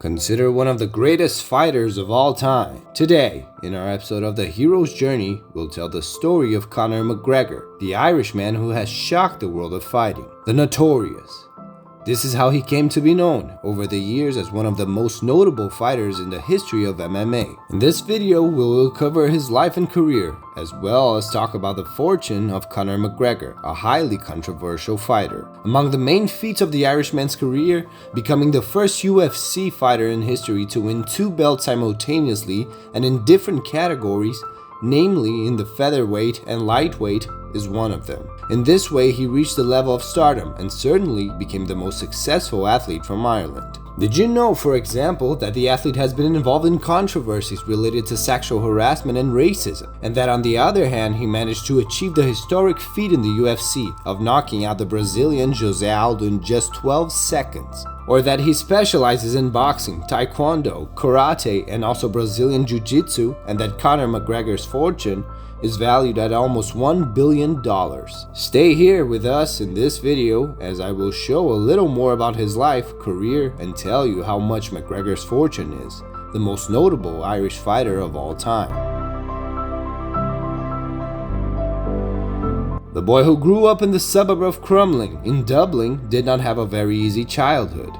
considered one of the greatest fighters of all time. Today, in our episode of The Hero's Journey, we'll tell the story of Conor McGregor, the Irishman who has shocked the world of fighting, the Notorious. This is how he came to be known over the years as one of the most notable fighters in the history of MMA. In this video, we will cover his life and career, as well as talk about the fortune of Conor McGregor, a highly controversial fighter. Among the main feats of the Irishman's career, becoming the first UFC fighter in history to win 2 belts simultaneously and in different categories, namely in the featherweight and lightweight, is one of them. In this way, he reached the level of stardom and certainly became the most successful athlete from Ireland. Did you know, for example, that the athlete has been involved in controversies related to sexual harassment and racism, and that on the other hand, he managed to achieve the historic feat in the UFC of knocking out the Brazilian Jose Aldo in just 12 seconds? Or that he specializes in boxing, taekwondo, karate, and also Brazilian jiu-jitsu, and that Conor McGregor's fortune is valued at almost $1 billion. Stay here with us in this video as I will show a little more about his life, career, and tell you how much McGregor's fortune is, the most notable Irish fighter of all time. The boy who grew up in the suburb of Crumlin in Dublin did not have a very easy childhood.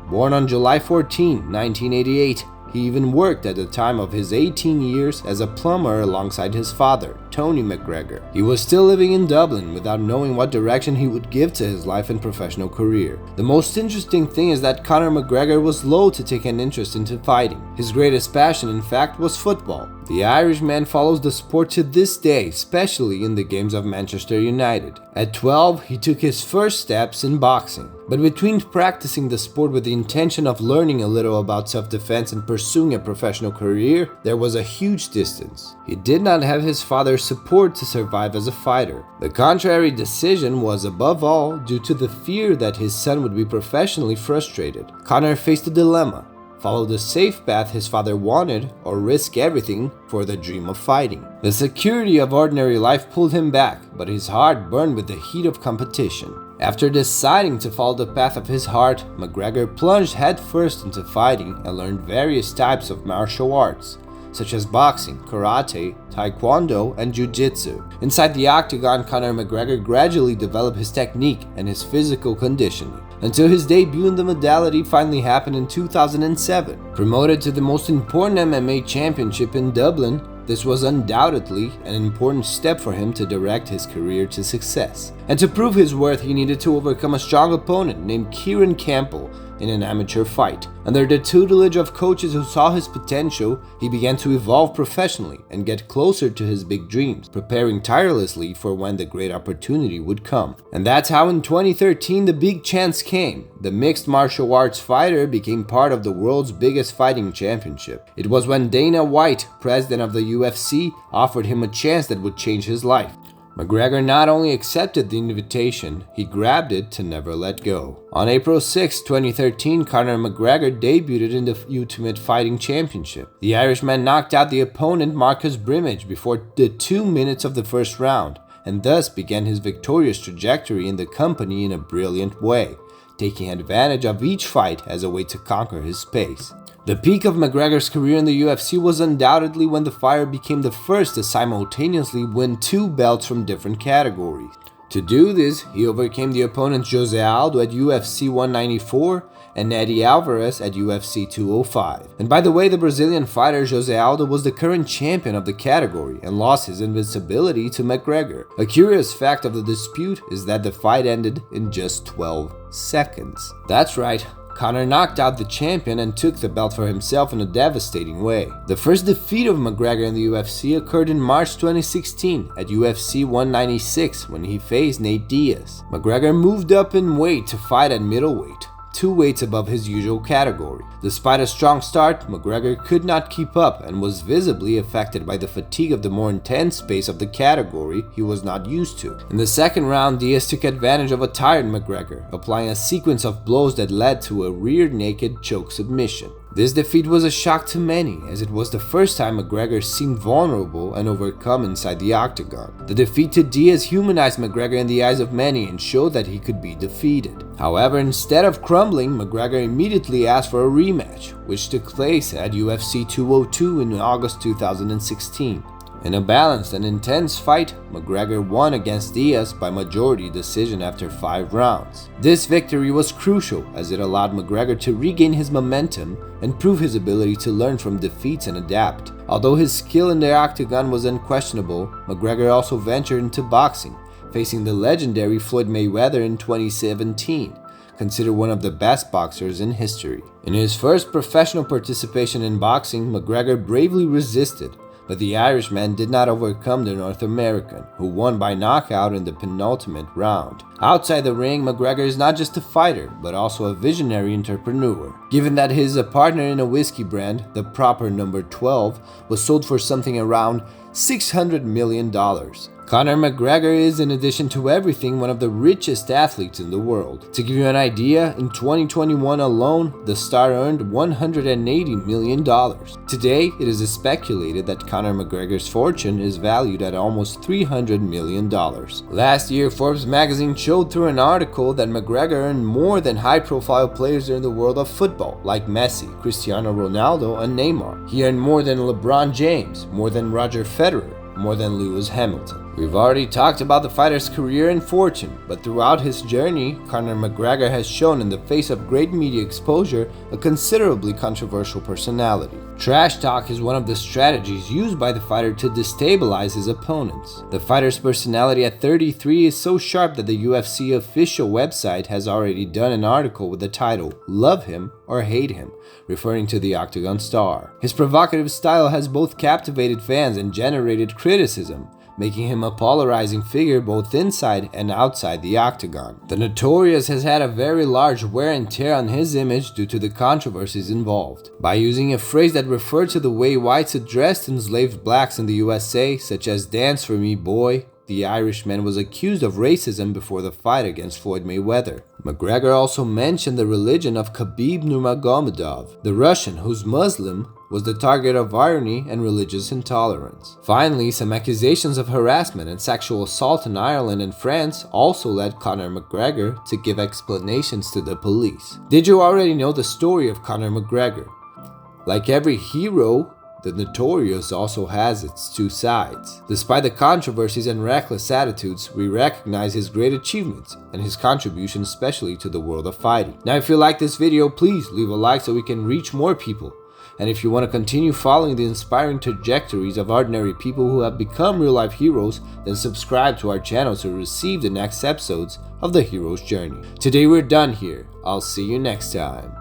Born on July 14, 1988, he even worked at the time of his 18 years as a plumber alongside his father, Tony McGregor. He was still living in Dublin without knowing what direction he would give to his life and professional career. The most interesting thing is that Conor McGregor was slow to take an interest into fighting. His greatest passion, in fact, was football. The Irishman follows the sport to this day, especially in the games of Manchester United. At 12, he took his first steps in boxing. But between practicing the sport with the intention of learning a little about self-defense and pursuing a professional career, there was a huge distance. He did not have his father's support to survive as a fighter. The contrary decision was above all due to the fear that his son would be professionally frustrated. Conor faced a dilemma: follow the safe path his father wanted or risk everything for the dream of fighting. The security of ordinary life pulled him back, but his heart burned with the heat of competition. After deciding to follow the path of his heart, McGregor plunged headfirst into fighting and learned various types of martial arts, such as boxing, karate, taekwondo, and jiu-jitsu. Inside the octagon, Conor McGregor gradually developed his technique and his physical conditioning, until his debut in the modality finally happened in 2007. Promoted to the most important MMA championship in Dublin, this was undoubtedly an important step for him to direct his career to success. And to prove his worth, he needed to overcome a strong opponent named Kieran Campbell in an amateur fight. Under the tutelage of coaches who saw his potential, he began to evolve professionally and get closer to his big dreams, preparing tirelessly for when the great opportunity would come. And that's how in 2013 the big chance came. The mixed martial arts fighter became part of the world's biggest fighting championship. It was when Dana White, president of the UFC, offered him a chance that would change his life. McGregor not only accepted the invitation, he grabbed it to never let go. On April 6, 2013, Conor McGregor debuted in the Ultimate Fighting Championship. The Irishman knocked out the opponent Marcus Brimage before the 2 minutes of the first round, and thus began his victorious trajectory in the company in a brilliant way, taking advantage of each fight as a way to conquer his pace. The peak of McGregor's career in the UFC was undoubtedly when the fighter became the first to simultaneously win 2 belts from different categories. To do this, he overcame the opponents Jose Aldo at UFC 194 and Eddie Alvarez at UFC 205. And by the way, the Brazilian fighter Jose Aldo was the current champion of the category and lost his invincibility to McGregor. A curious fact of the dispute is that the fight ended in just 12 seconds. That's right. Conor knocked out the champion and took the belt for himself in a devastating way. The first defeat of McGregor in the UFC occurred in March 2016 at UFC 196 when he faced Nate Diaz. McGregor moved up in weight to fight at middleweight, 2 weights above his usual category. Despite a strong start, McGregor could not keep up and was visibly affected by the fatigue of the more intense pace of the category he was not used to. In the second round, Diaz took advantage of a tired McGregor, applying a sequence of blows that led to a rear naked choke submission. This defeat was a shock to many, as it was the first time McGregor seemed vulnerable and overcome inside the octagon. The defeat to Diaz humanized McGregor in the eyes of many and showed that he could be defeated. However, instead of crumbling, McGregor immediately asked for a rematch, which took place at UFC 202 in August 2016. In a balanced and intense fight, McGregor won against Diaz by majority decision after 5 rounds. This victory was crucial as it allowed McGregor to regain his momentum and prove his ability to learn from defeats and adapt. Although his skill in the octagon was unquestionable, McGregor also ventured into boxing, facing the legendary Floyd Mayweather in 2017. Considered one of the best boxers in history. In his first professional participation in boxing, McGregor bravely resisted, but the Irishman did not overcome the North American, who won by knockout in the penultimate round. Outside the ring, McGregor is not just a fighter, but also a visionary entrepreneur. Given that he is a partner in a whiskey brand, the proper number 12 was sold for something around $600 million. Conor McGregor is, in addition to everything, one of the richest athletes in the world. To give you an idea, in 2021 alone, the star earned $180 million. Today, it is speculated that Conor McGregor's fortune is valued at almost $300 million. Last year, Forbes magazine showed through an article that McGregor earned more than high-profile players in the world of football, like Messi, Cristiano Ronaldo, and Neymar. He earned more than LeBron James, more than Roger Federer, more than Lewis Hamilton. We've already talked about the fighter's career and fortune, but throughout his journey, Conor McGregor has shown, in the face of great media exposure, a considerably controversial personality. Trash talk is one of the strategies used by the fighter to destabilize his opponents. The fighter's personality at 33 is so sharp that the UFC official website has already done an article with the title, "Love Him or Hate Him," referring to the Octagon star. His provocative style has both captivated fans and generated criticism, making him a polarizing figure both inside and outside the octagon. The Notorious has had a very large wear and tear on his image due to the controversies involved. By using a phrase that referred to the way whites addressed enslaved blacks in the USA, such as "dance for me, boy," the Irishman was accused of racism before the fight against Floyd Mayweather. McGregor also mentioned the religion of Khabib Nurmagomedov, the Russian whose Muslim was the target of irony and religious intolerance. Finally, some accusations of harassment and sexual assault in Ireland and France also led Conor McGregor to give explanations to the police. Did you already know the story of Conor McGregor? Like every hero, the Notorious also has its two sides. Despite the controversies and reckless attitudes, we recognize his great achievements and his contribution especially to the world of fighting. Now, if you like this video, please leave a like so we can reach more people. And if you want to continue following the inspiring trajectories of ordinary people who have become real-life heroes, then subscribe to our channel to receive the next episodes of the hero's journey. Today we're done here. I'll see you next time.